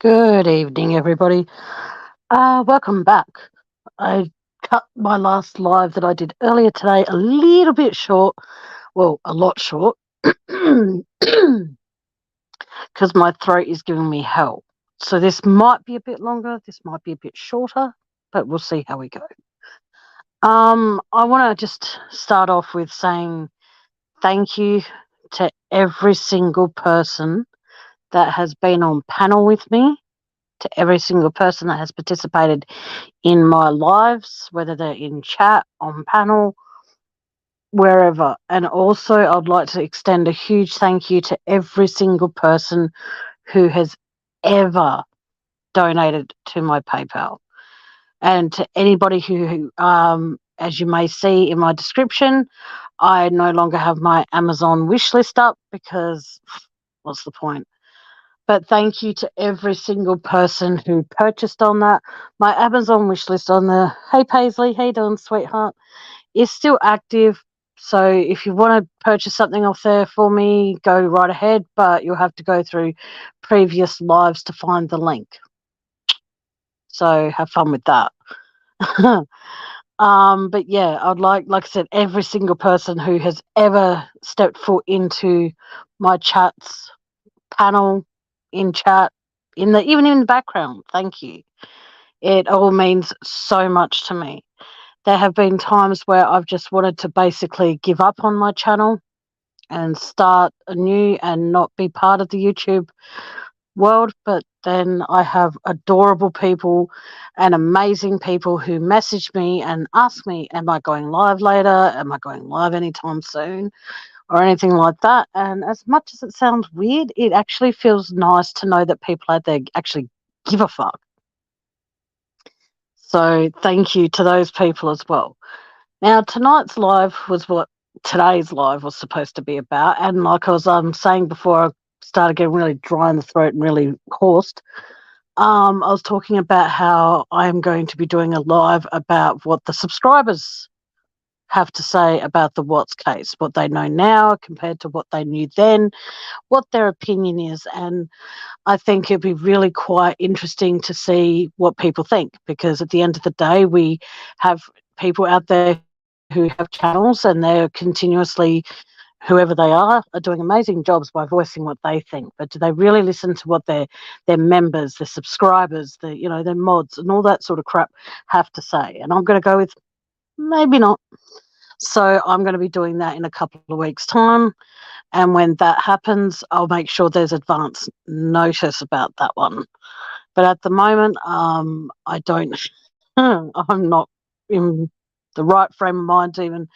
Good evening, everybody. Welcome back. I cut my last live that I did earlier today a little bit short. Well, a lot short. Because my throat is giving me hell. So this might be a bit longer, this might be a bit shorter, but we'll see how we go. I want to just start off with saying thank you to every single person that has been on panel with me, to every single person that has participated in my lives, whether they're in chat, on panel, wherever. And also, I'd like to extend a huge thank you to every single person who has ever donated to my PayPal. And to anybody who, as you may see in my description, I no longer have my Amazon wish list up because what's the point? But thank you to every single person who purchased on that. My Amazon wish list on the Hey Paisley, how you doing, sweetheart, is still active. So if you want to purchase something off there for me, go right ahead, but you'll have to go through previous lives to find the link. So have fun with that. But yeah, I'd like I said, every single person who has ever stepped foot into my chats panel, in chat, even in the background. Thank you. It all means so much to me. There have been times where I've just wanted to basically give up on my channel and start anew and not be part of the YouTube world, but then I have adorable people and amazing people who message me and ask me, am I going live later? Am I going live anytime soon? Or anything like that. And as much as it sounds weird, it actually feels nice to know that people out there actually give a fuck. So thank you to those people as well. Now, tonight's live was what today's live was supposed to be about. And like I was saying before I started getting really dry in the throat and really hoarse, I was talking about how I'm going to be doing a live about what the subscribers have to say about the Watts case, what they know now compared to what they knew then, what their opinion is. And I think it'd be really quite interesting to see what people think, because at the end of the day, we have people out there who have channels and they're continuously, whoever they are doing amazing jobs by voicing what they think. But do they really listen to what their members, their subscribers, their mods and all that sort of crap have to say? And I'm going to go with maybe not. So I'm going to be doing that in a couple of weeks' time. And when that happens, I'll make sure there's advance notice about that one. But at the moment, I don't, I'm not in the right frame of mind to even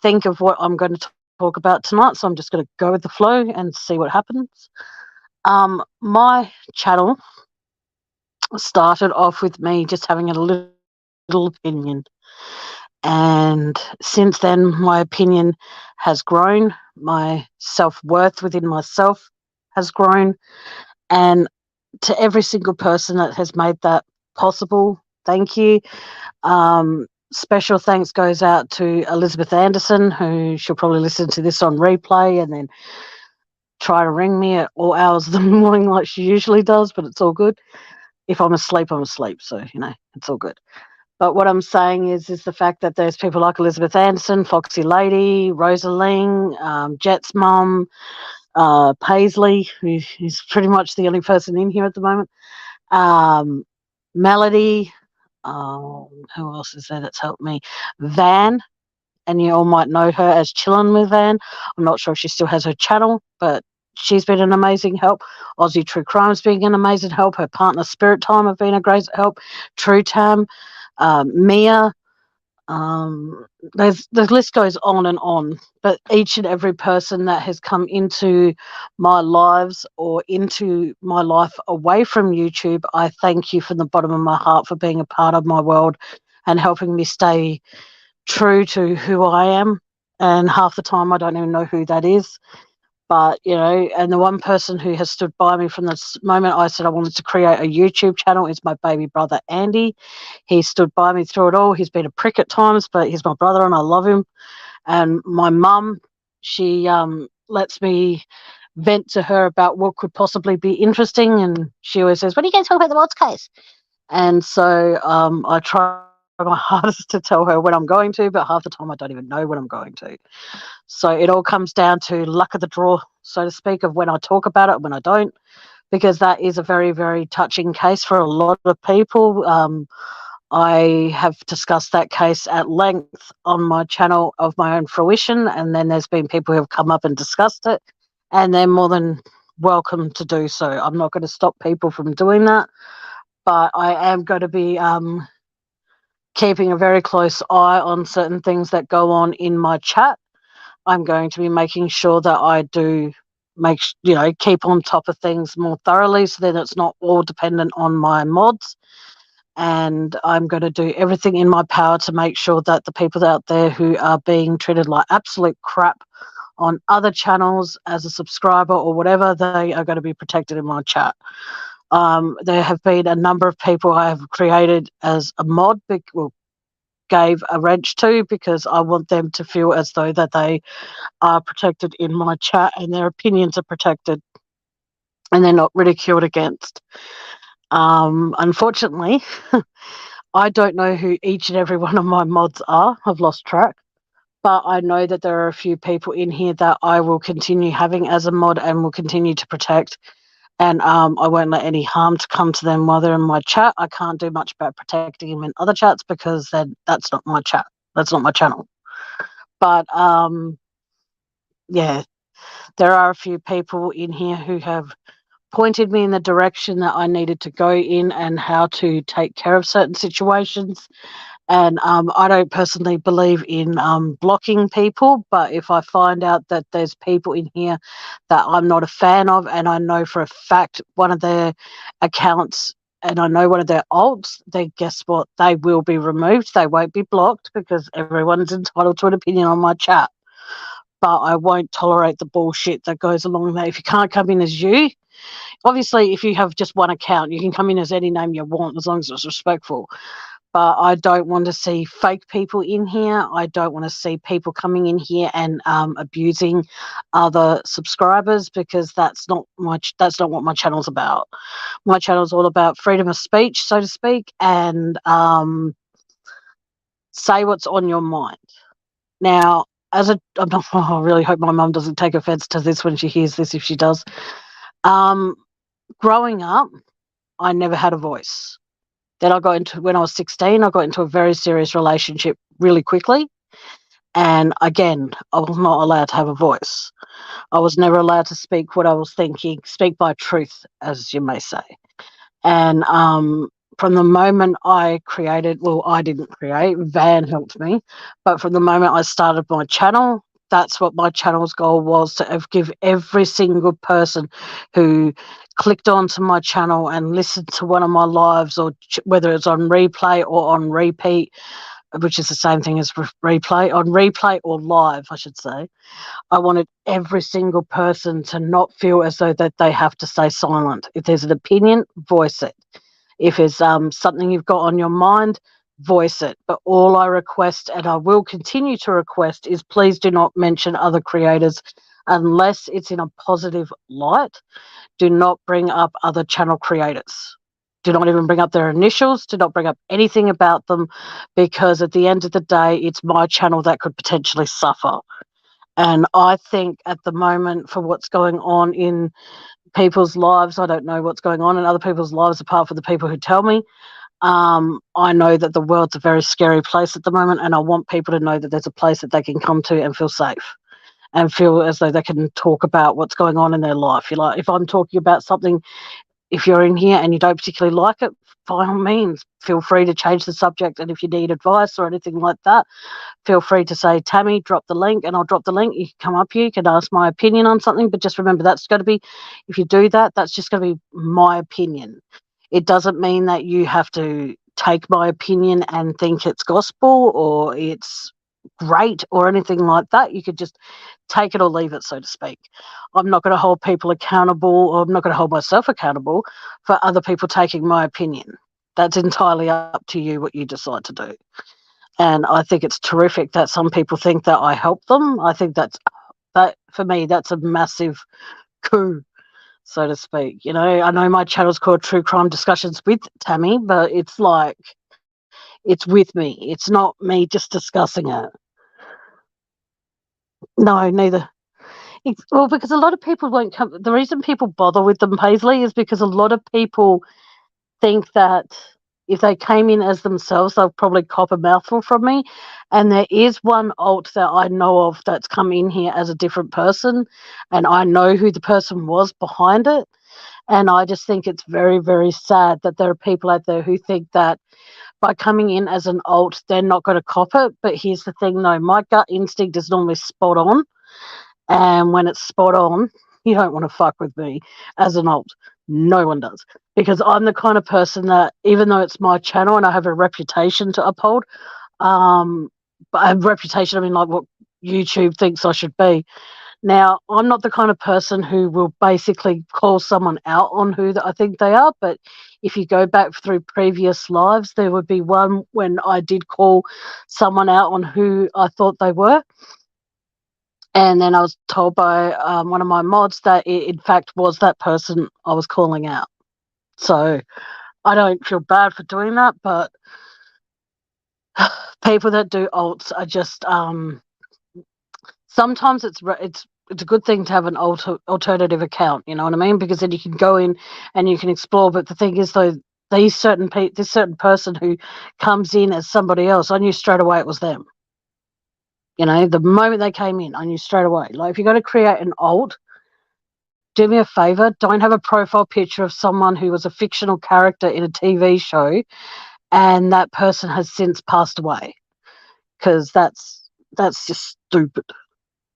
think of what I'm going to talk about tonight. So I'm just going to go with the flow and see what happens. My channel started off with me just having a little opinion. And since then, my opinion has grown. My self-worth within myself has grown. And to every single person that has made that possible, thank you. Special thanks goes out to Elizabeth Anderson, who she'll probably listen to this on replay and then try to ring me at all hours of the morning like she usually does, but it's all good. If I'm asleep, I'm asleep. So, it's all good. But what I'm saying is the fact that there's people like Elizabeth Anderson, Foxy Lady, Rosaling, Jet's mum, Paisley, who's pretty much the only person in here at the moment, Melody, who else is there that's helped me? Van, and you all might know her as Chillin' with Van. I'm not sure if she still has her channel, but she's been an amazing help. Aussie True Crime's been an amazing help. Her partner Spirit Time have been a great help. True Tam, Mia, the list goes on, but each and every person that has come into my lives or into my life away from YouTube, I thank you from the bottom of my heart for being a part of my world and helping me stay true to who I am. And half the time I don't even know who that is. But, and the one person who has stood by me from the moment I said I wanted to create a YouTube channel is my baby brother, Andy. He stood by me through it all. He's been a prick at times, but he's my brother and I love him. And my mum, she lets me vent to her about what could possibly be interesting, and she always says, "When are you going to talk about the Watts case?" And so I try my hardest to tell her when I'm going to, but half the time I don't even know when I'm going to. So it all comes down to luck of the draw, so to speak, of when I talk about it and when I don't, because that is a very, very touching case for a lot of people. I have discussed that case at length on my channel of my own fruition, and then there's been people who have come up and discussed it, and they're more than welcome to do so. I'm not going to stop people from doing that, but I am going to be keeping a very close eye on certain things that go on in my chat. I'm going to be making sure that I do keep on top of things more thoroughly, so that it's not all dependent on my mods. And I'm going to do everything in my power to make sure that the people out there who are being treated like absolute crap on other channels as a subscriber or whatever, they are going to be protected in my chat. There have been a number of people I have created as a mod, gave a wrench to, because I want them to feel as though that they are protected in my chat and their opinions are protected and they're not ridiculed against. Unfortunately, I don't know who each and every one of my mods are. I've lost track. But I know that there are a few people in here that I will continue having as a mod and will continue to protect. And I won't let any harm to come to them while they're in my chat. I can't do much about protecting them in other chats, because then that's not my chat. That's not my channel. But yeah, there are a few people in here who have pointed me in the direction that I needed to go in and how to take care of certain situations. And I don't personally believe in blocking people, but if I find out that there's people in here that I'm not a fan of, and I know for a fact one of their accounts, and I know one of their alts, then guess what? They will be removed. They won't be blocked, because everyone's entitled to an opinion on my chat. But I won't tolerate the bullshit that goes along there. If you can't come in as you, obviously, if you have just one account, you can come in as any name you want, as long as it's respectful. But I don't want to see fake people in here. I don't want to see people coming in here and abusing other subscribers, because that's not what my channel's about. My channel's all about freedom of speech, so to speak, and say what's on your mind. Now, I really hope my mum doesn't take offense to this when she hears this, if she does. Growing up, I never had a voice. Then when I was 16, I got into a very serious relationship really quickly. And again, I was not allowed to have a voice. I was never allowed to speak what I was thinking, speak my truth, as you may say. And from the moment I didn't create, Van helped me. But from the moment I started my channel, that's what my channel's goal was, to give every single person who clicked onto my channel and listened to one of my lives, or whether it's on replay or on repeat, which is the same thing as replay or live, I should say. I wanted every single person to not feel as though that they have to stay silent. If there's an opinion, voice it. If there's something you've got on your mind, voice it. But all I request, and I will continue to request, is please do not mention other creators unless it's in a positive light. Do not bring up other channel creators. Do not even bring up their initials. Do not bring up anything about them, because at the end of the day, it's my channel that could potentially suffer. And I think at the moment, for what's going on in people's lives, I don't know what's going on in other people's lives apart from the people who tell me. I know that the world's a very scary place at the moment, and I want people to know that there's a place that they can come to and feel safe and feel as though they can talk about what's going on in their life. If I'm talking about something, if you're in here and you don't particularly like it, by all means, feel free to change the subject. And if you need advice or anything like that, feel free to say, Tammy, drop the link, and I'll drop the link. You can come up here, you can ask my opinion on something, but just remember, that's going to be, if you do that, that's just going to be my opinion. It doesn't mean that you have to take my opinion and think it's gospel or it's great or anything like that. You could just take it or leave it, so to speak. I'm not going to hold people accountable, or I'm not going to hold myself accountable for other people taking my opinion. That's entirely up to you what you decide to do. And I think it's terrific that some people think that I help them. I think that for me, that's a massive coup, so to speak. You know, I know my channel's called True Crime Discussions with Tammy, but it's like it's with me. It's not me just discussing it. No, neither. Well, because a lot of people won't come. The reason people bother with them, Paisley, is because a lot of people think that if they came in as themselves, they'll probably cop a mouthful from me. And there is one alt that I know of that's come in here as a different person, and I know who the person was behind it. And I just think it's very, very sad that there are people out there who think that by coming in as an alt, they're not going to cop it. But here's the thing, though, my gut instinct is normally spot on. And when it's spot on, you don't want to fuck with me as an alt. No one does. Because I'm the kind of person that, even though it's my channel and I have a reputation to uphold, but I have a reputation, I mean, like what YouTube thinks I should be. Now, I'm not the kind of person who will basically call someone out on who I think they are, but if you go back through previous lives, there would be one when I did call someone out on who I thought they were. And then I was told by one of my mods that it, in fact, was that person I was calling out. So I don't feel bad for doing that, but people that do alts are just sometimes it's a good thing to have an alternative account. You know what I mean? Because then you can go in and you can explore. But the thing is, though, this certain person who comes in as somebody else, I knew straight away it was them. You know, the moment they came in, I knew straight away. Like, if you're going to create an alt, do me a favor, don't have a profile picture of someone who was a fictional character in a TV show and that person has since passed away, because that's just stupid.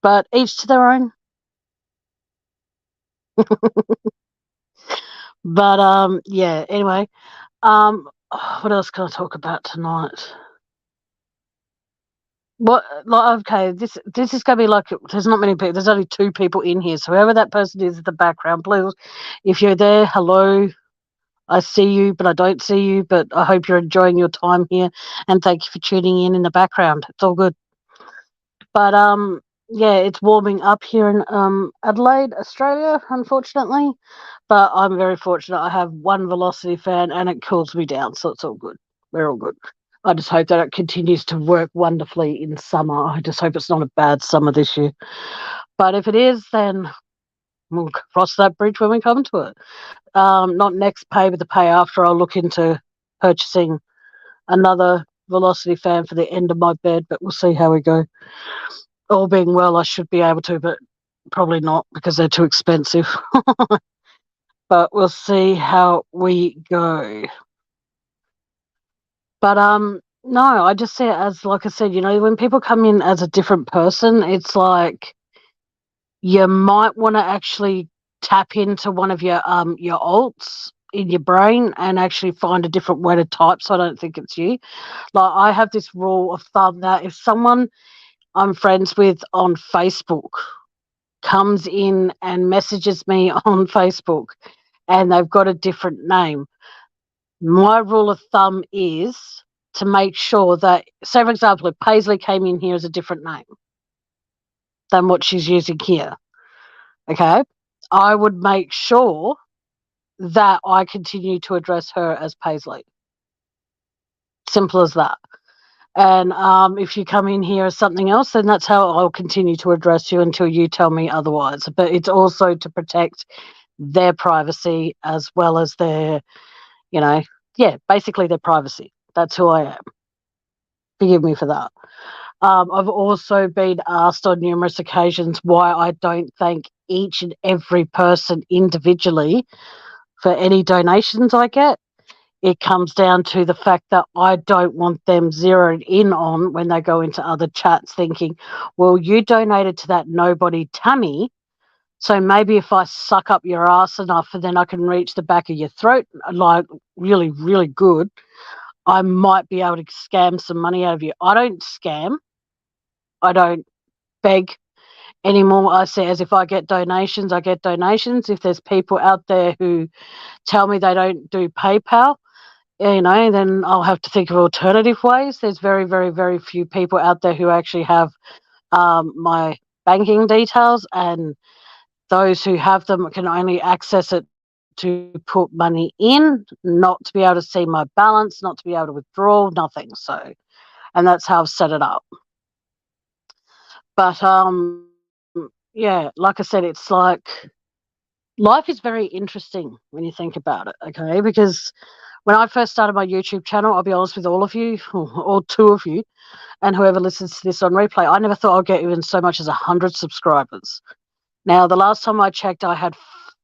But each to their own. But yeah, anyway, what else can I talk about tonight? What, like, okay, this is gonna be like, there's not many people, there's only 2 people in here, so whoever that person is in the background, please, if you're there, hello, I see you, but I don't see you, but I hope you're enjoying your time here, and thank you for tuning in the background. It's all good. But yeah, it's warming up here in Adelaide, Australia, unfortunately, but I'm very fortunate. I have one Velocity fan and it cools me down, so it's all good. We're all good. I just hope that it continues to work wonderfully in summer. I just hope it's not a bad summer this year. But if it is, then we'll cross that bridge when we come to it. Not next pay, but the pay after. I'll look into purchasing another Velocity fan for the end of my bed, but we'll see how we go. All being well, I should be able to, but probably not because they're too expensive. But we'll see how we go. But no, I just see it as, like I said, you know, when people come in as a different person, it's like you might want to actually tap into one of your alts in your brain and actually find a different way to type, so I don't think it's you. Like, I have this rule of thumb that if someone I'm friends with on Facebook comes in and messages me on Facebook and they've got a different name, my rule of thumb is to make sure that, say for example, if Paisley came in here as a different name than what she's using here, okay, I would make sure that I continue to address her as Paisley. Simple as that. And if you come in here as something else, then that's how I'll continue to address you until you tell me otherwise. But it's also to protect their privacy as well as their, you know, yeah, basically their privacy. That's who I am. Forgive me for that. I've also been asked on numerous occasions why I don't thank each and every person individually for any donations I get. It comes down to the fact that I don't want them zeroed in on when they go into other chats thinking, well, you donated to that nobody Tammy, so maybe if I suck up your ass enough and then I can reach the back of your throat, like really, really good, I might be able to scam some money out of you. I don't scam. I don't beg anymore. I say, as if I get donations, I get donations. If there's people out there who tell me they don't do PayPal, you know, then I'll have to think of alternative ways. There's very, very, very few people out there who actually have my banking details, and Those who have them can only access it to put money in, not to be able to see my balance, not to be able to withdraw, nothing. So, and that's how I've set it up. But yeah, like I said, it's like life is very interesting when you think about it, okay? Because when I first started my YouTube channel, I'll be honest with all of you, or two of you, and whoever listens to this on replay, I never thought I'd get even so much as 100 subscribers. Now, the last time I checked, I had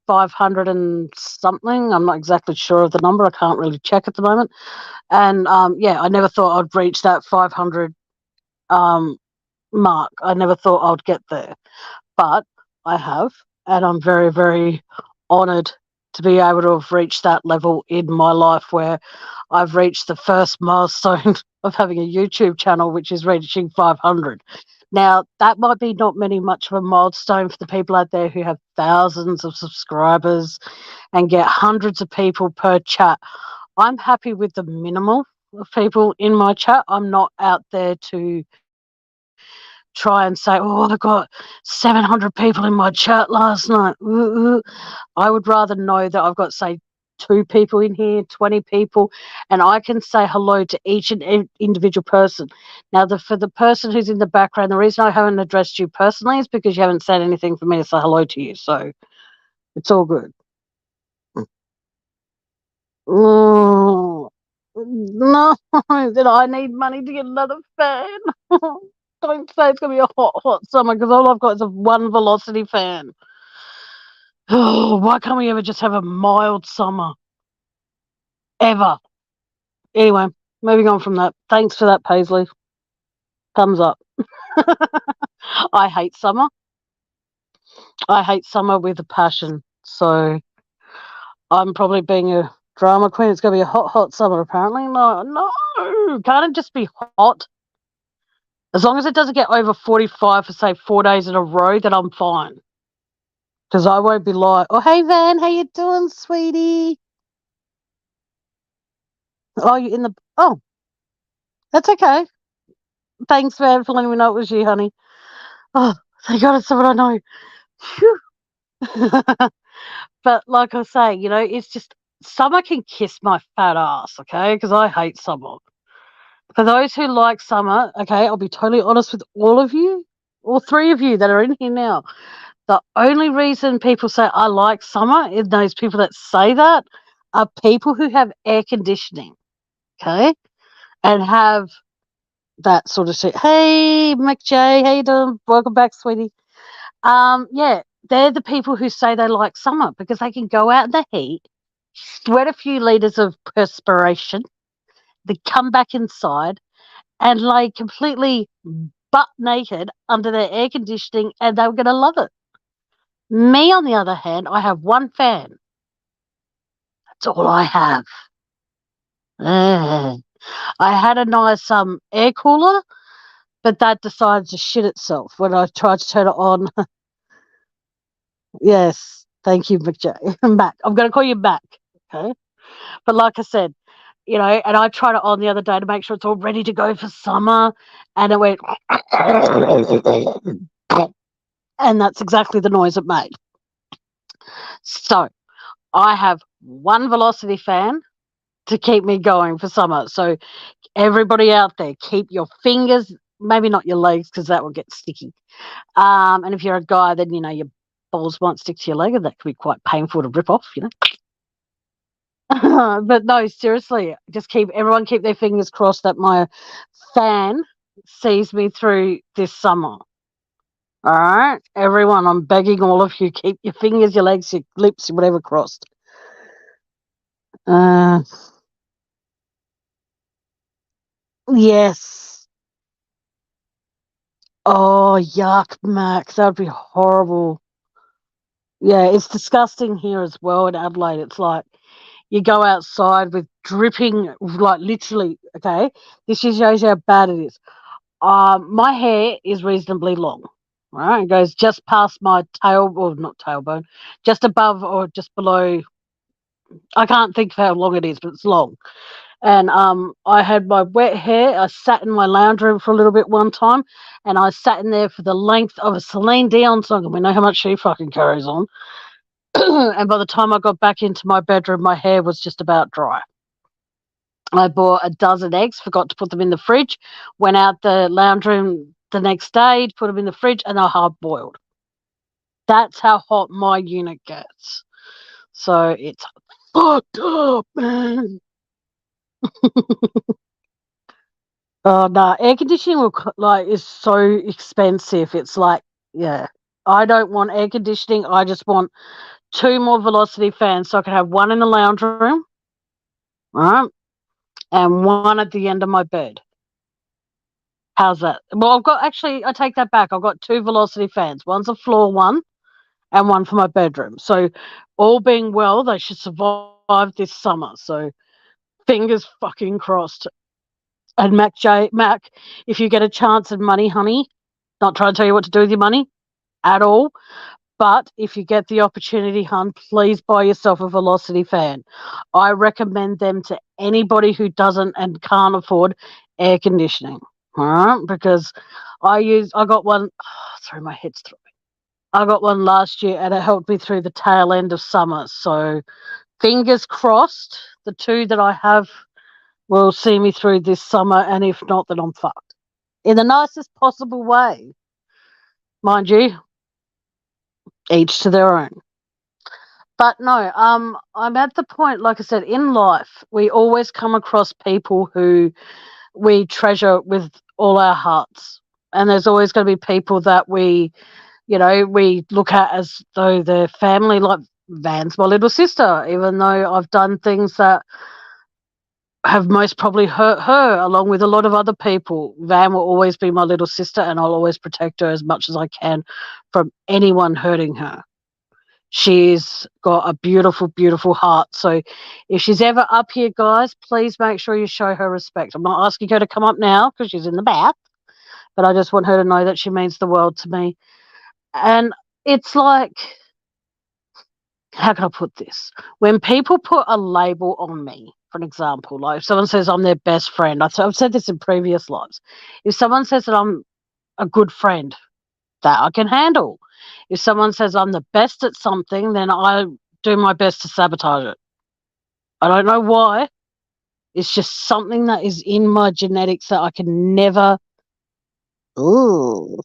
500 and something. I'm not exactly sure of the number. I can't really check at the moment. And yeah, I never thought I'd reach that 500 mark. I never thought I'd get there. But I have, and I'm very, very honoured to be able to have reached that level in my life where I've reached the first milestone of having a YouTube channel, which is reaching 500. Now, that might be not much of a milestone for the people out there who have thousands of subscribers and get hundreds of people per chat. I'm happy with the minimal of people in my chat. I'm not out there to try and say, oh, I got 700 people in my chat last night. I would rather know that I've got, say, 2 people in here, 20 people, and I can say hello to each and individual person. Now, for the person who's in the background, the reason I haven't addressed you personally is because you haven't said anything for me to say hello to you, so it's all good. Oh, no, then I need money to get another fan. Don't say it's going to be a hot, hot summer because all I've got is a one velocity fan. Oh, why can't we ever just have a mild summer? Ever. Anyway, moving on from that. Thanks for that, Paisley. Thumbs up. I hate summer. I hate summer with a passion. So I'm probably being a drama queen. It's going to be a hot, hot summer, apparently. No. Can't it just be hot? As long as it doesn't get over 45 for, say, 4 days in a row, then I'm fine. Because I won't be like, oh, hey, Van, how you doing, sweetie? Oh, you in the... Oh, that's okay. Thanks, Van, for letting me know it was you, honey. Oh, thank God it's someone I know. Phew. But like I say, it's just... Summer can kiss my fat ass, okay? Because I hate summer. For those who like summer, okay, I'll be totally honest with all of you, all 3 of you that are in here now. The only reason people say I like summer, is those people that say that, are people who have air conditioning, okay, and have that sort of shit. Hey, McJ, how you doing? Welcome back, sweetie. Yeah, they're the people who say they like summer because they can go out in the heat, sweat a few liters of perspiration, then come back inside and lay completely butt naked under their air conditioning, and they're going to love it. Me, on the other hand, I have one fan. That's all I have. I had a nice air cooler, but that decided to shit itself when I tried to turn it on. Yes, thank you, McJ. Mac. I'm going to call you Mac. Okay, but like I said, and I tried it on the other day to make sure it's all ready to go for summer, and it went, and that's exactly the noise it made. So I have one velocity fan to keep me going for summer. So everybody out there, keep your fingers, maybe not your legs because that will get sticky. And if you're a guy, then your balls might stick to your leg, and that can be quite painful to rip off. But no, seriously, just everyone keep their fingers crossed that my fan sees me through this summer. All right, everyone, I'm begging all of you, keep your fingers, your legs, your lips, whatever crossed. Yes. Oh, yuck, Max. That would be horrible. Yeah, it's disgusting here as well in Adelaide. It's like you go outside with dripping, like literally, okay? This just shows you how bad it is. My hair is reasonably long, right? It goes just past my tail, or not tailbone, just above or just below. I can't think of how long it is, but it's long. And I had my wet hair. I sat in my lounge room for a little bit one time, and I sat in there for the length of a Celine Dion song, and we know how much she fucking carries on. And by the time I got back into my bedroom, my hair was just about dry. I bought a dozen eggs, forgot to put them in the fridge, went out the lounge room the next day, put them in the fridge, and they're hard boiled. That's how hot my unit gets. So it's fucked up, man. Oh no, air conditioning is so expensive. It's like, yeah, I don't want air conditioning. I just want two more Velocity fans, so I can have one in the lounge room, right, and one at the end of my bed. How's that? Well, I take that back. I've got two Velocity fans. One's a floor one, and one for my bedroom. So, all being well, they should survive this summer. So, fingers fucking crossed. And Mac, if you get a chance and money, honey, not trying to tell you what to do with your money at all, but if you get the opportunity, hun, please buy yourself a Velocity fan. I recommend them to anybody who doesn't and can't afford air conditioning. All right, because I got one. Oh, sorry, my head's throbbing. I got one last year, and it helped me through the tail end of summer. So fingers crossed, the two that I have will see me through this summer, and if not, then I'm fucked. In the nicest possible way. Mind you, each to their own. But no, I'm at the point, like I said, in life, we always come across people who we treasure with all our hearts. And there's always going to be people that we look at as though they're family, like Van's my little sister, even though I've done things that have most probably hurt her, along with a lot of other people. Van will always be my little sister, and I'll always protect her as much as I can from anyone hurting her. She's got a beautiful, beautiful heart. So if she's ever up here, guys, please make sure you show her respect. I'm not asking her to come up now because she's in the bath, but I just want her to know that she means the world to me. And it's like, how can I put this? When people put a label on me, for an example, like if someone says I'm their best friend, I've said this in previous lives. If someone says that I'm a good friend, that I can handle. If someone says I'm the best at something, then I do my best to sabotage it. I don't know why. It's just something that is in my genetics that I can never. Ooh,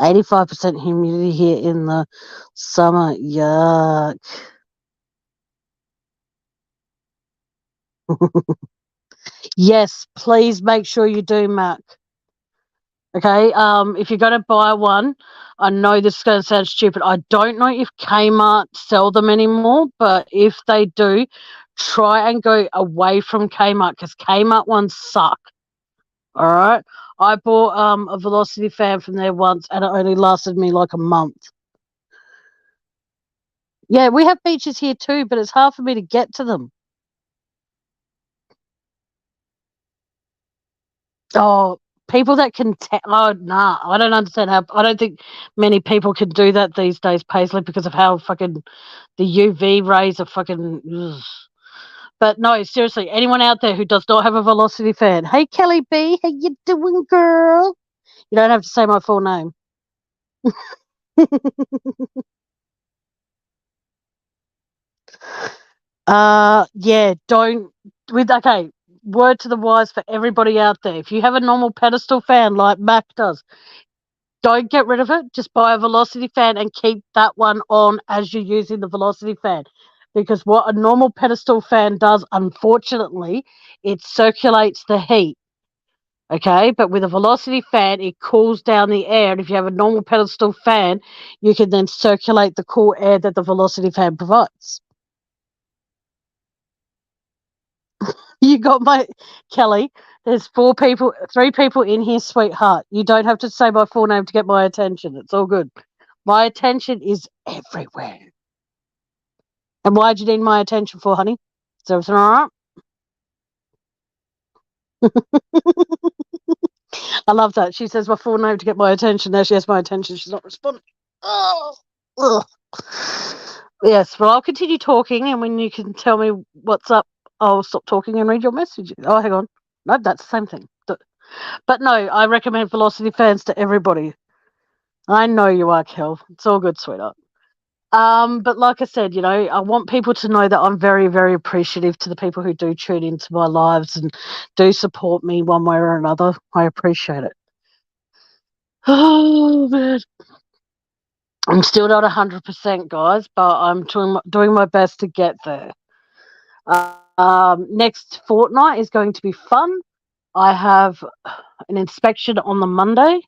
85% humidity here in the summer. Yuck. Yes, please make sure you do, Mac. Okay, if you're going to buy one, I know this is going to sound stupid. I don't know if Kmart sell them anymore, but if they do, try and go away from Kmart because Kmart ones suck. All right, I bought a Velocity fan from there once, and it only lasted me like a month. Yeah, we have beaches here too, but it's hard for me to get to them. Oh, people that can. Oh, nah, I don't understand how. I don't think many people can do that these days, Paisley, because of how fucking the UV rays are fucking. Ugh. But no, seriously, anyone out there who does not have a Velocity fan, hey Kelly B, how you doing, girl? You don't have to say my full name. Yeah, don't. Okay, word to the wise for everybody out there. If you have a normal pedestal fan like Mac does, don't get rid of it. Just buy a Velocity fan and keep that one on as you're using the Velocity fan. Because what a normal pedestal fan does, unfortunately, it circulates the heat. Okay, but with a Velocity fan, it cools down the air. And if you have a normal pedestal fan, you can then circulate the cool air that the Velocity fan provides. You got my Kelly. There's three people in here, sweetheart. You don't have to say my full name to get my attention. It's all good. My attention is everywhere. And why'd you need my attention for, honey? Is everything all right? I love that. She says my full name to get my attention. Now she has my attention. She's not responding. Oh, ugh. Yes, well, I'll continue talking, and when you can tell me what's up, I'll stop talking and read your messages. Oh, hang on. No, that's the same thing. But no, I recommend Velocity fans to everybody. I know you are, Kel. It's all good, sweetheart. But like I said, I want people to know that I'm very, very appreciative to the people who do tune into my lives and do support me one way or another. I appreciate it. Oh, man. I'm still not 100%, guys, but I'm doing my best to get there. Next fortnight is going to be fun. I have an inspection on the Monday,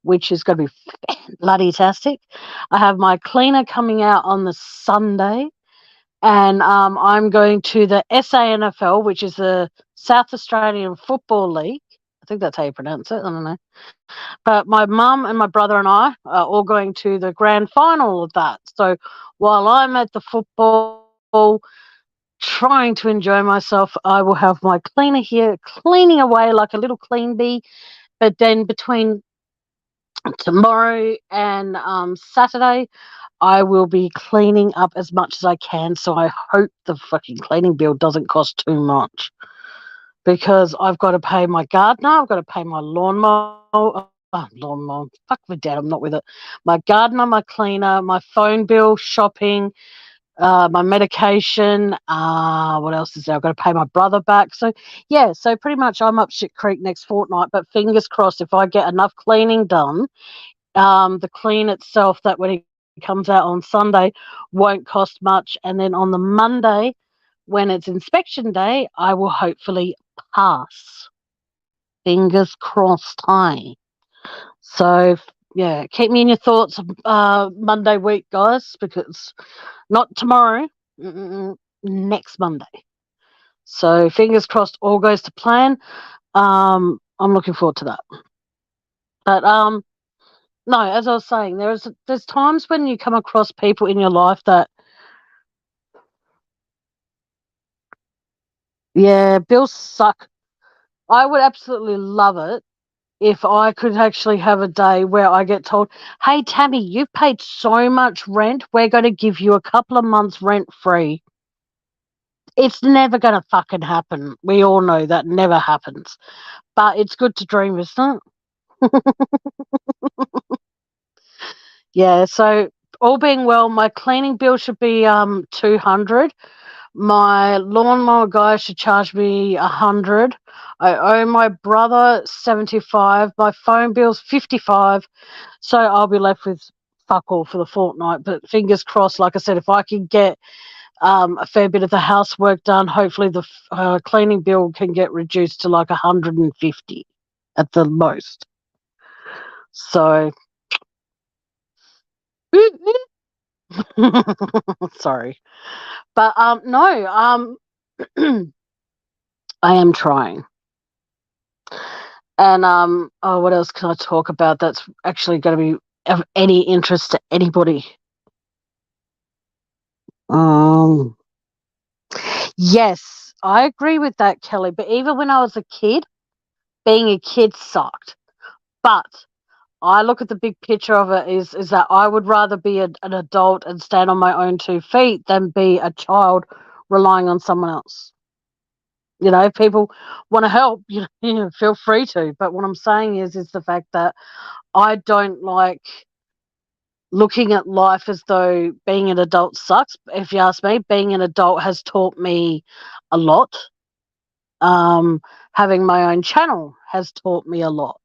which is going to be bloody-tastic. I have my cleaner coming out on the Sunday, and I'm going to the SANFL, which is the South Australian Football League. I think that's how you pronounce it. I don't know. But my mum and my brother and I are all going to the grand final of that. So while I'm at the football trying to enjoy myself, I will have my cleaner here cleaning away like a little clean bee. But then between tomorrow and Saturday, I will be cleaning up as much as I can. So I hope the fucking cleaning bill doesn't cost too much, because I've got to pay my gardener, I've got to pay my lawnmower. Lawnmower. Fuck my dad, I'm not with it. My gardener, my cleaner, my phone bill, shopping, my medication. What else is there? I've got to pay my brother back. So, yeah, so pretty much I'm up shit creek next fortnight. But fingers crossed, if I get enough cleaning done, the clean itself, that when it comes out on Sunday, won't cost much. And then on the Monday, when it's inspection day, I will hopefully pass. Fingers crossed, hey? So, yeah, keep me in your thoughts Monday week, guys, because not tomorrow, next Monday. So, fingers crossed, all goes to plan. I'm looking forward to that. But no, as I was saying, there's times when you come across people in your life that, yeah, bills suck. I would absolutely love it if I could actually have a day where I get told, hey, Tammy, you've paid so much rent, we're going to give you a couple of months rent free. It's never going to fucking happen. We all know that never happens. But it's good to dream, isn't it? Yeah, so all being well, my cleaning bill should be $200. My lawnmower guy should charge me $100. I owe my brother $75. My phone bill's $55. So I'll be left with fuck all for the fortnight. But fingers crossed, like I said, if I can get a fair bit of the housework done, hopefully the cleaning bill can get reduced to like 150 at the most. So, sorry. But no, I am trying. And what else can I talk about that's actually going to be of any interest to anybody? Yes, I agree with that, Kelly. But even when I was a kid, being a kid sucked. But I look at the big picture of it is that I would rather be an adult and stand on my own 2 feet than be a child relying on someone else. If people want to help, feel free to. But what I'm saying is the fact that I don't like looking at life as though being an adult sucks. If you ask me, being an adult has taught me a lot. Having my own channel has taught me a lot.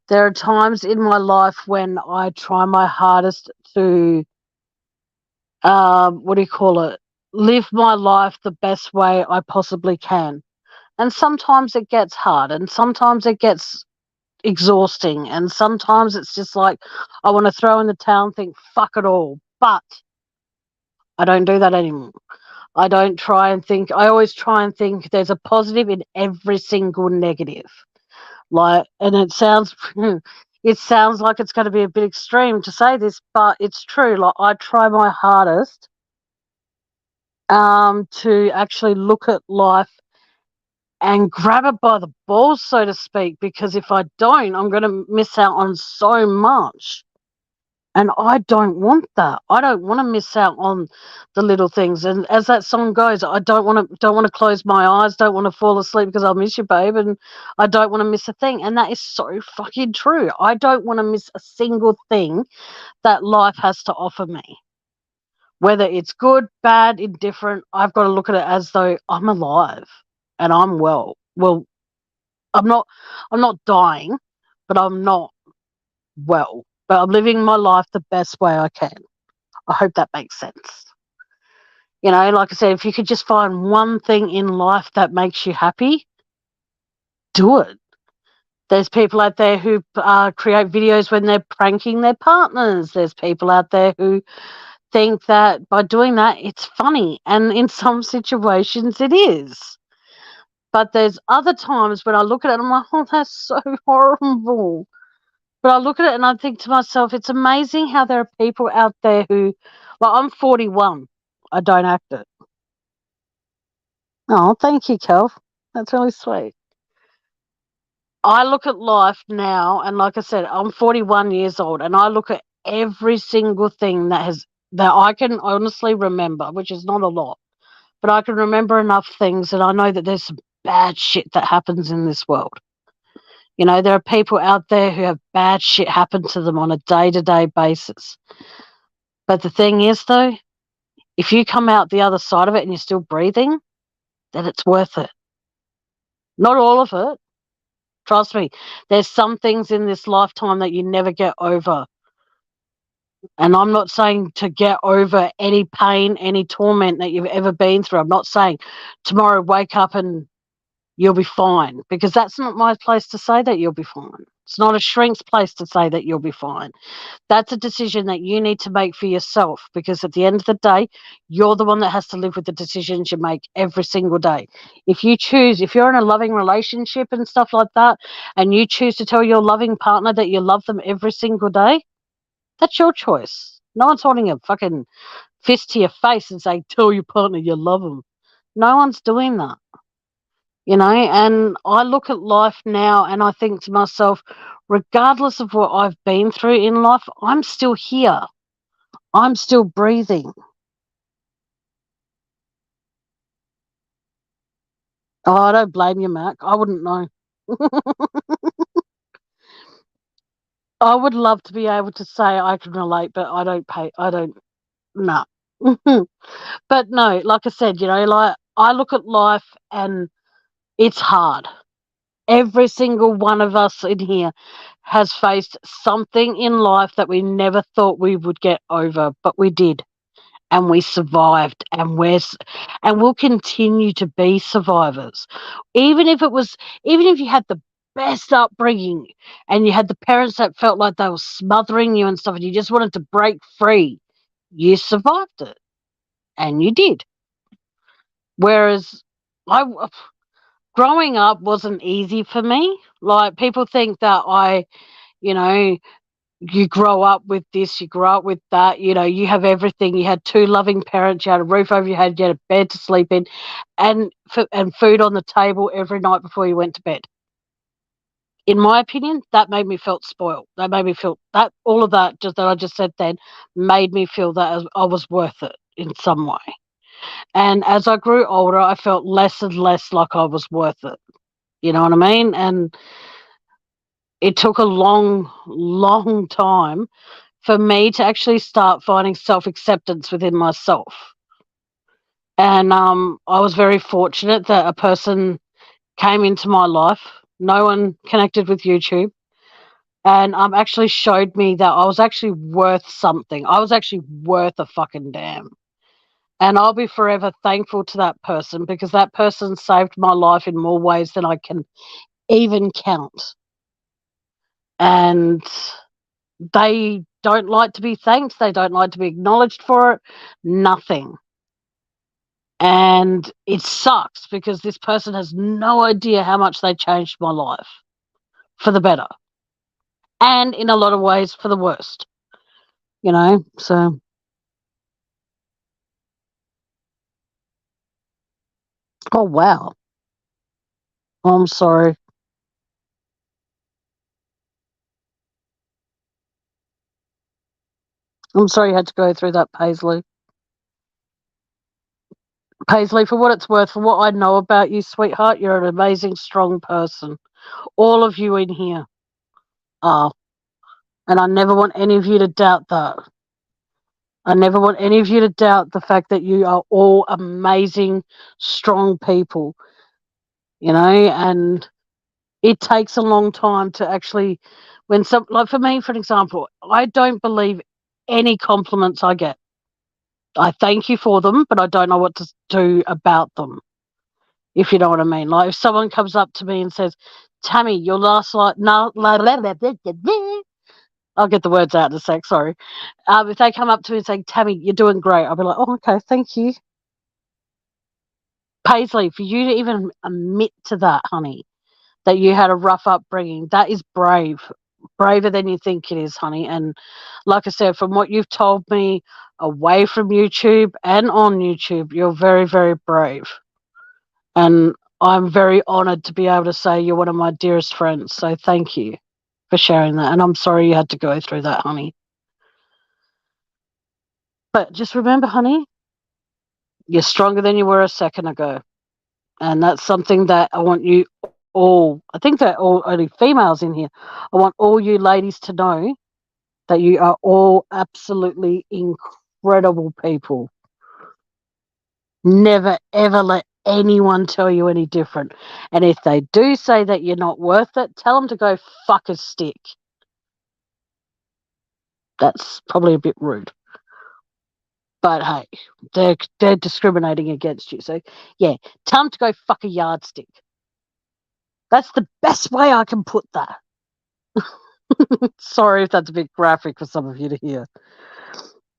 There are times in my life when I try my hardest to, live my life the best way I possibly can. And sometimes it gets hard, and sometimes it gets exhausting, and sometimes it's just like I want to throw in the towel and think, fuck it all. But I don't do that anymore. I don't try and think. I always try and think there's a positive in every single negative. And it sounds like it's going to be a bit extreme to say this, but it's true. Like, I try my hardest to actually look at life and grab it by the balls, so to speak, because if I don't, I'm going to miss out on so much. And I don't want that. I don't want to miss out on the little things. And as that song goes, I don't want to close my eyes, don't want to fall asleep because I'll miss you, babe, and I don't want to miss a thing. And that is so fucking true. I don't want to miss a single thing that life has to offer me. Whether it's good, bad, indifferent, I've got to look at it as though I'm alive and I'm well. Well, I'm not I'm not dying, but I'm not well. But I'm living my life the best way I can. I hope that makes sense. Like I said, if you could just find one thing in life that makes you happy, do it. There's people out there who create videos when they're pranking their partners. There's people out there who think that by doing that, it's funny. And in some situations, it is. But there's other times when I look at it and I'm like, oh, that's so horrible. But I look at it and I think to myself, it's amazing how there are people out there who, well, I'm 41. I don't act it. Oh, thank you, Kel. That's really sweet. I look at life now, and like I said, I'm 41 years old, and I look at every single thing that I can honestly remember, which is not a lot, but I can remember enough things that I know that there's some bad shit that happens in this world. There are people out there who have bad shit happen to them on a day-to-day basis. But the thing is, though, if you come out the other side of it and you're still breathing, then it's worth it. Not all of it. Trust me, there's some things in this lifetime that you never get over. And I'm not saying to get over any pain, any torment that you've ever been through. I'm not saying tomorrow wake up and you'll be fine, because that's not my place to say that you'll be fine. It's not a shrink's place to say that you'll be fine. That's a decision that you need to make for yourself, because at the end of the day, you're the one that has to live with the decisions you make every single day. If you're in a loving relationship and stuff like that, and you choose to tell your loving partner that you love them every single day, that's your choice. No one's holding a fucking fist to your face and saying, tell your partner you love them. No one's doing that. And I look at life now and I think to myself, regardless of what I've been through in life, I'm still here. I'm still breathing. Oh, I don't blame you, Mac. I wouldn't know. I would love to be able to say I can relate, but I don't, no. But no, like I said, like I look at life and it's hard. Every single one of us in here has faced something in life that we never thought we would get over, but we did. And we survived, and we'll continue to be survivors. Even if you had the best upbringing and you had the parents that felt like they were smothering you and stuff and you just wanted to break free, you survived it. And you did. Whereas I growing up wasn't easy for me. Like, people think that you know, you grow up with this, you grow up with that, you have everything. You had two loving parents, you had a roof over your head, you had a bed to sleep in, and food on the table every night before you went to bed. In my opinion, that made me feel spoiled. That made me feel that all of that just that I just said then made me feel that I was worth it in some way. And as I grew older, I felt less and less like I was worth it. You know what I mean? And it took a long, long time for me to actually start finding self-acceptance within myself. And I was very fortunate that a person came into my life. No one connected with YouTube, and actually showed me that I was actually worth something. I was actually worth a fucking damn. And I'll be forever thankful to that person, because that person saved my life in more ways than I can even count. And they don't like to be thanked. They don't like to be acknowledged for it. Nothing. And it sucks, because this person has no idea how much they changed my life for the better. And in a lot of ways for the worst. So. Oh, wow. I'm sorry. I'm sorry you had to go through that, Paisley. Paisley, for what it's worth, for what I know about you, sweetheart, you're an amazing, strong person. All of you in here are. And I never want any of you to doubt that. I never want any of you to doubt the fact that you are all amazing, strong people, and it takes a long time to actually, like for me, for an example, I don't believe any compliments I get. I thank you for them, but I don't know what to do about them, if you know what I mean. Like if someone comes up to me and says, Tammy, your last like no, I'll get the words out in a sec, sorry. If they come up to me and say, Tammy, you're doing great, I'll be like, oh, okay, thank you. Paisley, for you to even admit to that, honey, that you had a rough upbringing, that is brave. Braver than you think it is, honey. And like I said, from what you've told me away from YouTube and on YouTube, you're very, very brave. And I'm very honoured to be able to say you're one of my dearest friends. So thank you for sharing that. And I'm sorry you had to go through that, honey. But just remember, honey, you're stronger than you were a second ago. And that's something that I want you all, I think they're all only females in here. I want all you ladies to know that you are all absolutely incredible people. Never, ever let anyone tell you any different. And if they do say that you're not worth it, tell them to go fuck a stick. That's probably a bit rude. But hey, they're discriminating against you. So, yeah, tell them to go fuck a yardstick. That's the best way I can put that. Sorry if that's a bit graphic for some of you to hear.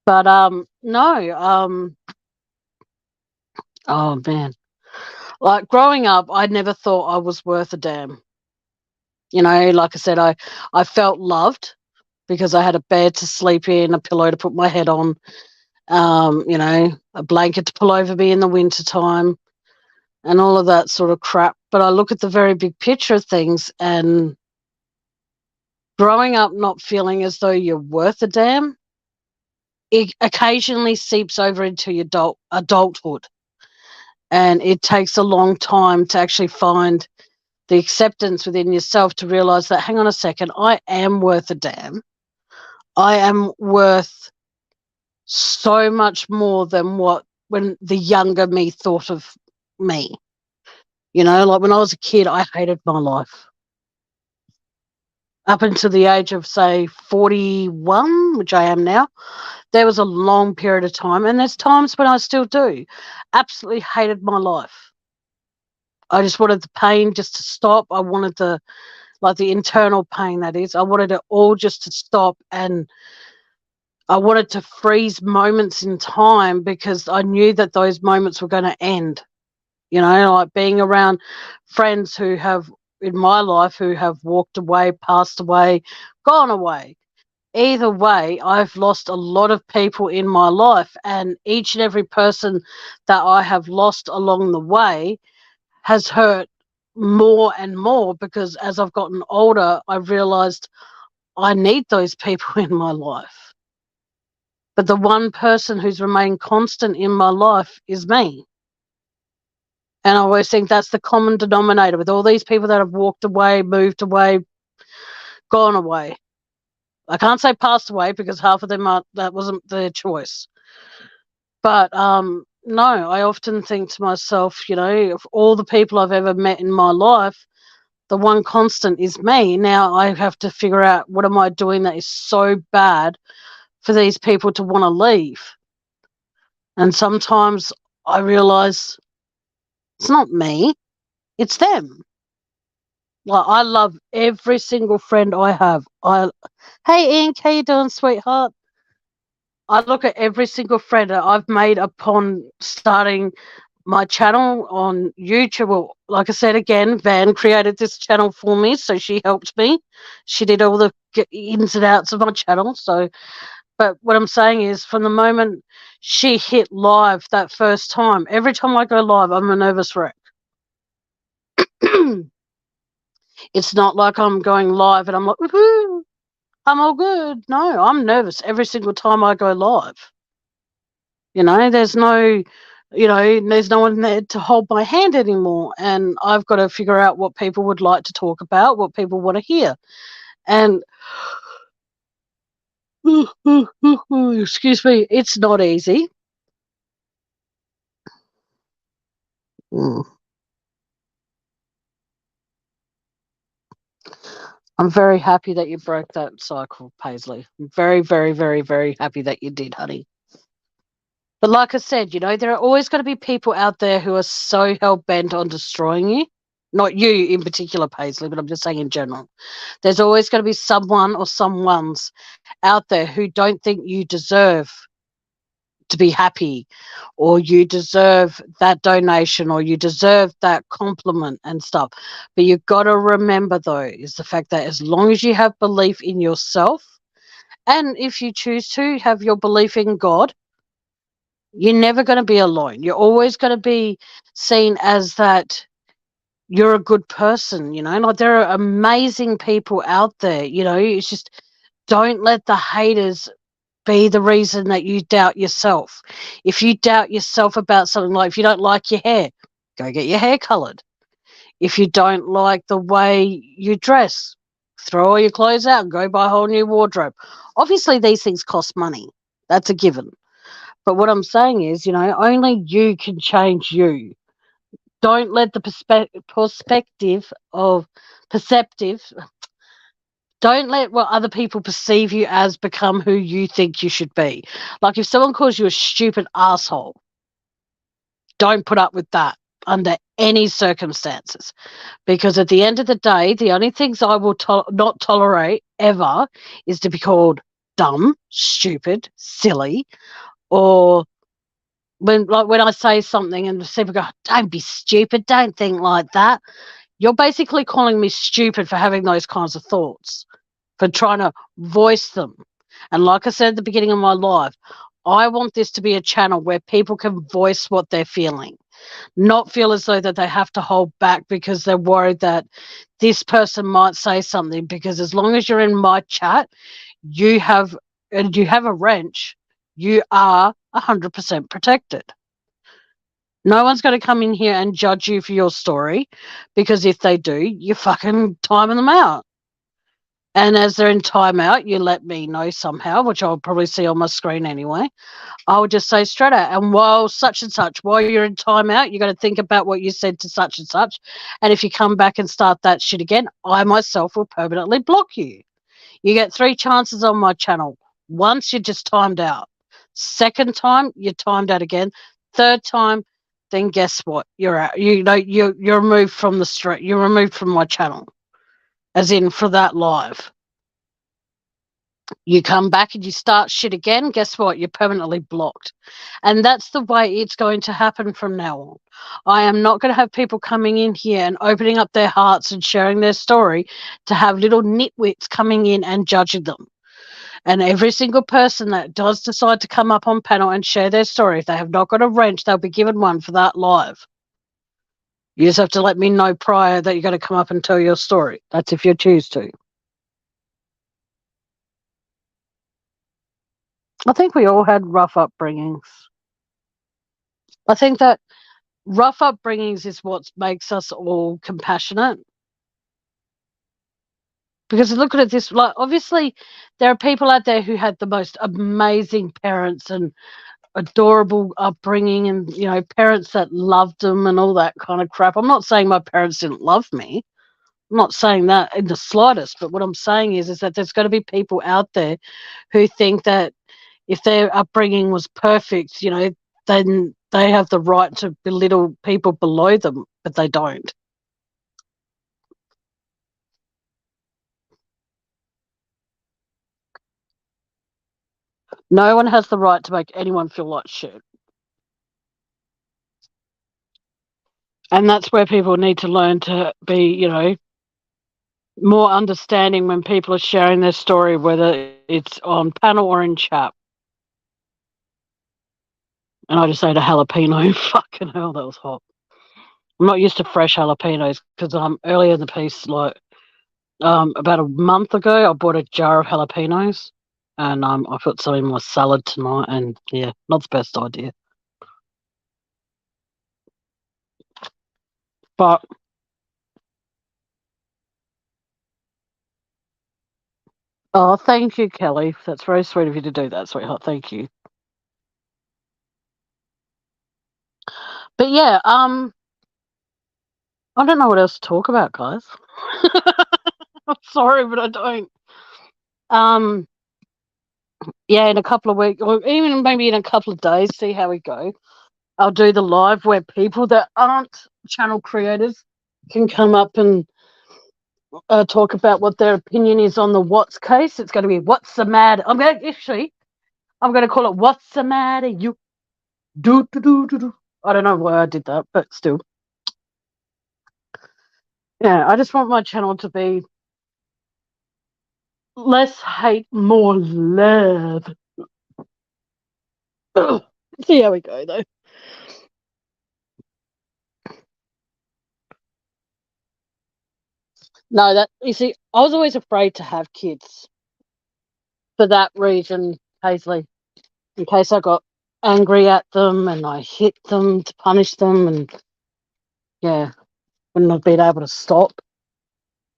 But no, oh man. Like growing up, I never thought I was worth a damn. Like I said, I felt loved because I had a bed to sleep in, a pillow to put my head on, a blanket to pull over me in the wintertime and all of that sort of crap. But I look at the very big picture of things, and growing up not feeling as though you're worth a damn, it occasionally seeps over into your adulthood. And it takes a long time to actually find the acceptance within yourself to realize that, hang on a second, I am worth a damn. I am worth so much more than when the younger me thought of me. Like when I was a kid, I hated my life. Up until the age of, say, 41, which I am now, there was a long period of time, and there's times when I still do, absolutely hated my life. I just wanted the pain just to stop. I wanted the internal pain, that is. I wanted it all just to stop, and I wanted to freeze moments in time because I knew that those moments were going to end. Like being around friends who have, in my life, who have walked away, passed away, gone away. Either way, I've lost a lot of people in my life, and each and every person that I have lost along the way has hurt more and more, because as I've gotten older, I've realized I need those people in my life. But the one person who's remained constant in my life is me. And I always think that's the common denominator with all these people that have walked away, moved away, gone away. I can't say passed away because half of them that wasn't their choice. But no, I often think to myself, of all the people I've ever met in my life, the one constant is me. Now I have to figure out, what am I doing that is so bad for these people to want to leave? And sometimes I realize it's not me, it's them. Like, I love every single friend I have. Hey, Ian, how you doing, sweetheart? I look at every single friend that I've made upon starting my channel on YouTube. Well, like I said again, Van created this channel for me, so she helped me. She did all the ins and outs of my channel. But what I'm saying is, from the moment she hit live that first time, every time I go live, I'm a nervous wreck. It's not like I'm going live and I'm like, woohoo. I'm all good. No, I'm nervous every single time I go live. There's there's no one there to hold my hand anymore. And I've got to figure out what people would like to talk about, what people want to hear. And excuse me, it's not easy. Mm. I'm very happy that you broke that cycle, Paisley. I'm very, very, very, very happy that you did, honey. But like I said, there are always going to be people out there who are so hell bent on destroying you. Not you in particular, Paisley, but I'm just saying in general. There's always going to be someone or someones out there who don't think you deserve to be happy, or you deserve that donation, or you deserve that compliment and stuff. But you've got to remember, though, is the fact that as long as you have belief in yourself, and if you choose to have your belief in God, you're never going to be alone. You're always going to be seen as that you're a good person, like there are amazing people out there, it's just don't let the haters be the reason that you doubt yourself. If you doubt yourself about something, like if you don't like your hair, go get your hair colored. If you don't like the way you dress, throw all your clothes out and go buy a whole new wardrobe. Obviously, these things cost money. That's a given. But what I'm saying is, only you can change you. Don't let the perspective of perceptive, don't let what other people perceive you as become who you think you should be. Like if someone calls you a stupid asshole, don't put up with that under any circumstances. Because at the end of the day, the only things I will not tolerate ever is to be called dumb, stupid, silly, or when I say something and people go, don't be stupid, don't think like that. You're basically calling me stupid for having those kinds of thoughts, for trying to voice them. And like I said at the beginning of my life, I want this to be a channel where people can voice what they're feeling, not feel as though that they have to hold back because they're worried that this person might say something. Because as long as you're in my chat, you have a wrench, you are 100% protected. No one's going to come in here and judge you for your story, because if they do, you're fucking timing them out. And as they're in timeout, you let me know somehow, which I'll probably see on my screen anyway. I'll just say straight out, and while you're in timeout, you got to think about what you said to such and such. And if you come back and start that shit again, I myself will permanently block you. You get 3 chances on my channel. Once, you're just timed out. Second time, you're timed out again. Third time, then guess what? You're out. You're removed from the street. You're removed from my channel, as in for that live. You come back and you start shit again, guess what? You're permanently blocked. And that's the way it's going to happen from now on. I am not going to have people coming in here and opening up their hearts and sharing their story to have little nitwits coming in and judging them. And every single person that does decide to come up on panel and share their story, if they have not got a wrench, they'll be given one for that live. You just have to let me know prior that you're going to come up and tell your story. That's if you choose to. I think we all had rough upbringings. I think that rough upbringings is what makes us all compassionate. Because look at it this, like obviously there are people out there who had the most amazing parents and adorable upbringing, and parents that loved them and all that kind of crap. I'm not saying my parents didn't love me. I'm not saying that in the slightest. But what I'm saying is that there's going to be people out there who think that if their upbringing was perfect, then they have the right to belittle people below them, but they don't. No one has the right to make anyone feel like shit. And that's where people need to learn to be, more understanding when people are sharing their story, whether it's on panel or in chat. And I just ate a jalapeno. Fucking hell, that was hot. I'm not used to fresh jalapenos because earlier in the piece, like, About a month ago, I bought a jar of jalapenos, and I put some in my salad tonight. And yeah, not the best idea. But oh, thank you, Kelly. That's very sweet of you to do that, sweetheart. Thank you. But yeah, I don't know what else to talk about, guys. I'm sorry, but I don't. Um, yeah, in a couple of weeks, or even maybe in a couple of days, see how we go. I'll do the live where people that aren't channel creators can come up and talk about what their opinion is on the What's case. It's going to be What's the matter. I'm going to call it What's the matter. You do. I don't know why I did that, but still, yeah. I just want my channel to be less hate, more love. See how we go, though. No, that you see, I was always afraid to have kids for that reason, Paisley. In case I got angry at them and I hit them to punish them, and yeah, wouldn't have been able to stop.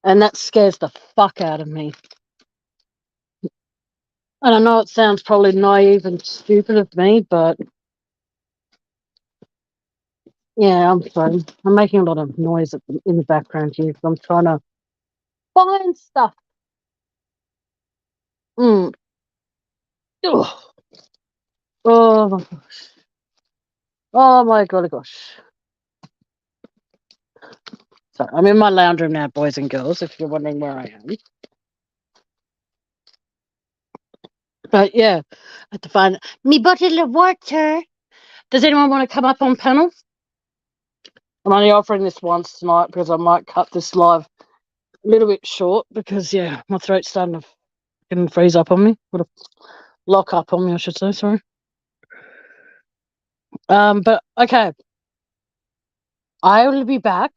And that scares the fuck out of me. And I know it sounds probably naive and stupid of me, but yeah, I'm sorry. I'm making a lot of noise in the background here because I'm trying to find stuff. Mm. Ugh. Oh my gosh. Oh my god, gosh. So I'm in my lounge room now, boys and girls, if you're wondering where I am. But yeah, I have to find me bottle of water. Does anyone want to come up on panel? I'm only offering this once tonight because I might cut this live a little bit short because yeah, my throat's starting to fucking freeze up on me. What a lock up on me, I should say. Sorry. But okay, I will be back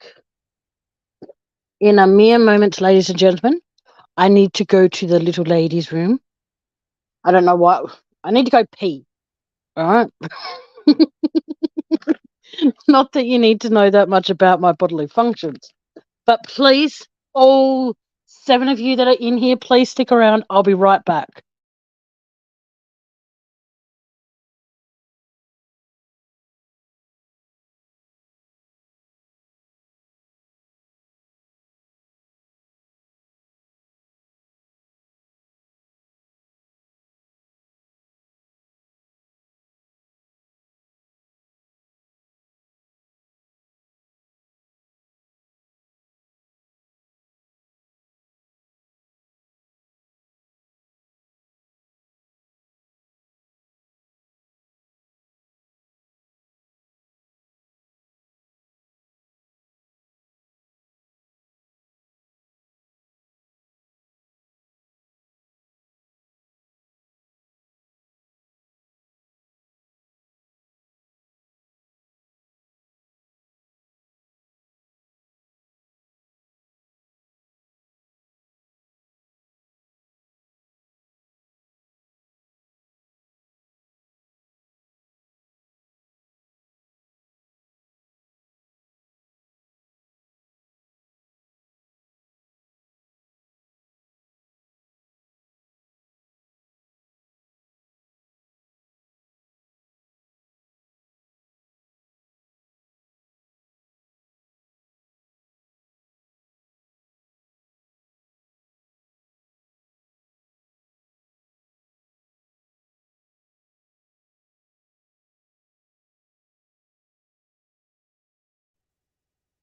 in a mere moment, ladies and gentlemen. I need to go to the little lady's room. I don't know what. I need to go pee. All right. Not that you need to know that much about my bodily functions, but please, all 7 of you that are in here, please stick around. I'll be right back.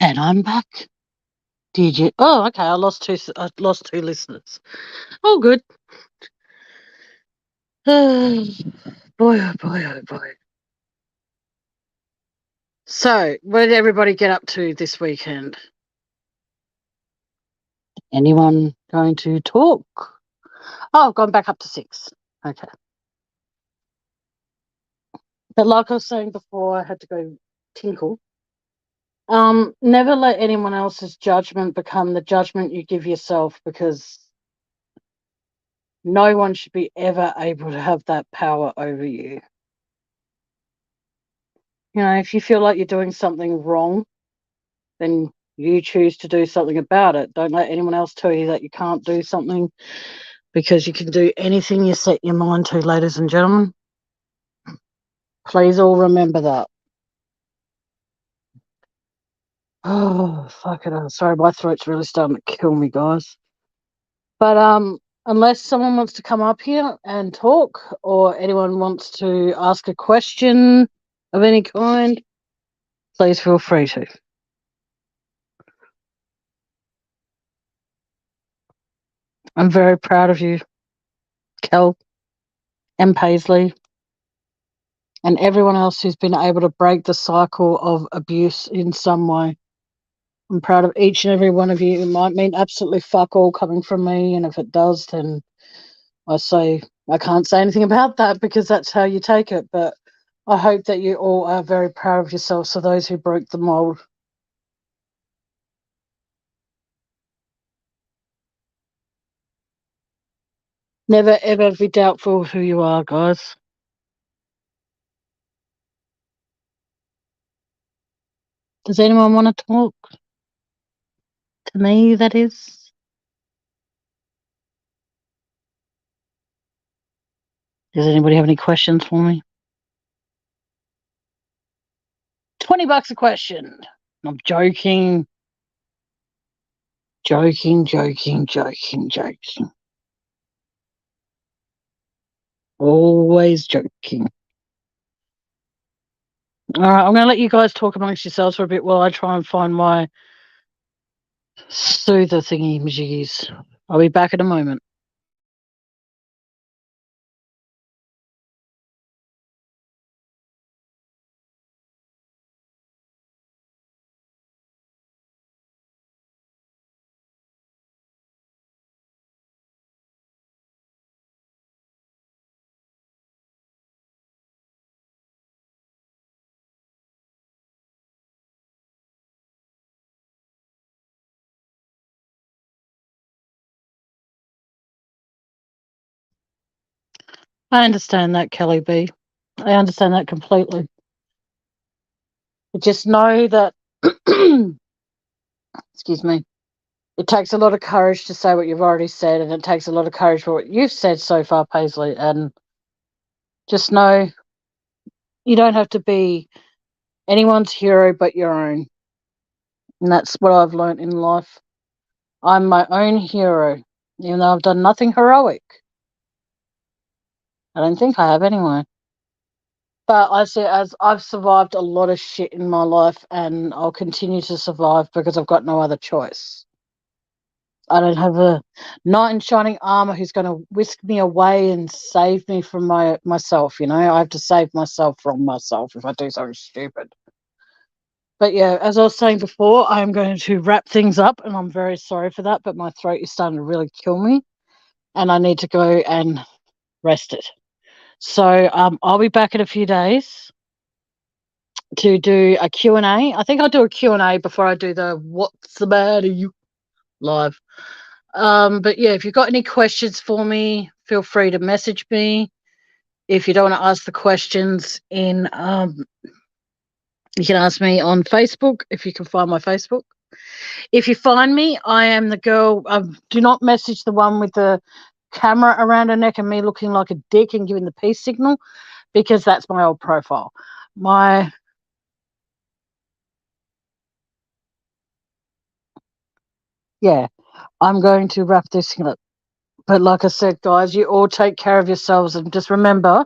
And I'm back. Did you? Oh, okay. I lost two. I lost two listeners. Oh, good. Boy, oh boy, oh boy. So, what did everybody get up to this weekend? Anyone going to talk? Oh, I've gone back up to 6. Okay. But like I was saying before, I had to go tinkle. Never let anyone else's judgment become the judgment you give yourself, because no one should be ever able to have that power over you. You know, if you feel like you're doing something wrong, then you choose to do something about it. Don't let anyone else tell you that you can't do something, because you can do anything you set your mind to, ladies and gentlemen. Please all remember that. Oh, fuck it. I'm sorry, my throat's really starting to kill me, guys. But unless someone wants to come up here and talk, or anyone wants to ask a question of any kind, please feel free to. I'm very proud of you, Kel and Paisley, and everyone else who's been able to break the cycle of abuse in some way. I'm proud of each and every one of you. It might mean absolutely fuck all coming from me, and if it does, then I can't say anything about that, because that's how you take it. But I hope that you all are very proud of yourselves, for those who broke the mold. Never ever be doubtful who you are, guys. Does anyone want to talk to me, that is? Does anybody have any questions for me? $20 a question. I'm joking. Joking. Always joking. All right, I'm going to let you guys talk amongst yourselves for a bit while I try and find my soother thingy majiggies. I'll be back in a moment. I understand that, Kelly B. I understand that completely. But just know that, excuse me, it takes a lot of courage to say what you've already said, and it takes a lot of courage for what you've said so far, Paisley. And just know you don't have to be anyone's hero but your own. And that's what I've learned in life. I'm my own hero, even though I've done nothing heroic. I don't think I have anyway. But I see, as I've survived a lot of shit in my life, and I'll continue to survive because I've got no other choice. I don't have a knight in shining armor who's going to whisk me away and save me from myself. You know, I have to save myself from myself if I do something stupid. But yeah, as I was saying before, I'm going to wrap things up, and I'm very sorry for that, but my throat is starting to really kill me, and I need to go and rest it. So I'll be back in a few days to do a Q&A. I think I'll do a Q&A before I do the What's the Matter You live. But yeah, if you've got any questions for me, feel free to message me. If you don't want to ask the questions in, you can ask me on Facebook, if you can find my Facebook. If you find me, I am the girl. Do not message the one with the camera around her neck and me looking like a dick and giving the peace signal, because that's my old profile. Yeah, I'm going to wrap this thing up. But like I said, guys, you all take care of yourselves, and just remember,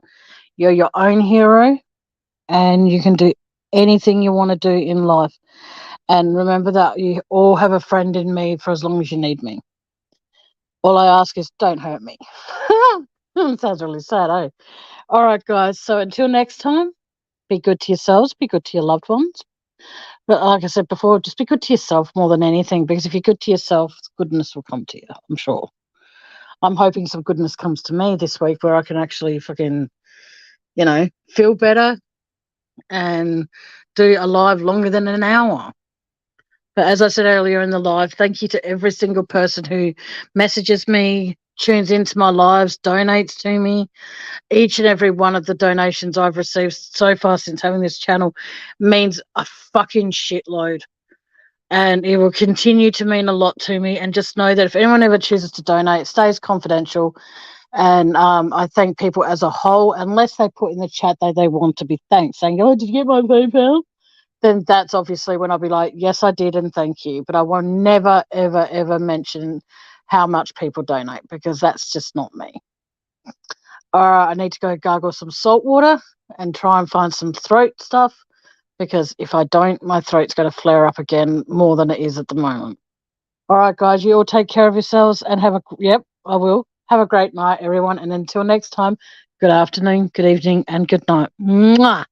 you're your own hero, and you can do anything you want to do in life. And remember that you all have a friend in me for as long as you need me. All I ask is don't hurt me. Sounds really sad, eh? All right, guys. So until next time, be good to yourselves, be good to your loved ones. But like I said before, just be good to yourself more than anything, because if you're good to yourself, goodness will come to you, I'm sure. I'm hoping some goodness comes to me this week, where I can actually fucking, feel better and do a live longer than an hour. But as I said earlier in the live, thank you to every single person who messages me, tunes into my lives, donates to me. Each and every one of the donations I've received so far since having this channel means a fucking shitload. And it will continue to mean a lot to me. And just know that if anyone ever chooses to donate, it stays confidential. And I thank people as a whole, unless they put in the chat that they want to be thanked, saying, "Oh, did you get my PayPal?" Then that's obviously when I'll be like, "Yes, I did, and thank you." But I will never, ever, ever mention how much people donate because that's just not me. All right, I need to go gargle some salt water and try and find some throat stuff because if I don't, my throat's going to flare up again more than it is at the moment. All right, guys, you all take care of yourselves and I will. Have a great night, everyone. And until next time, good afternoon, good evening, and good night. Mwah!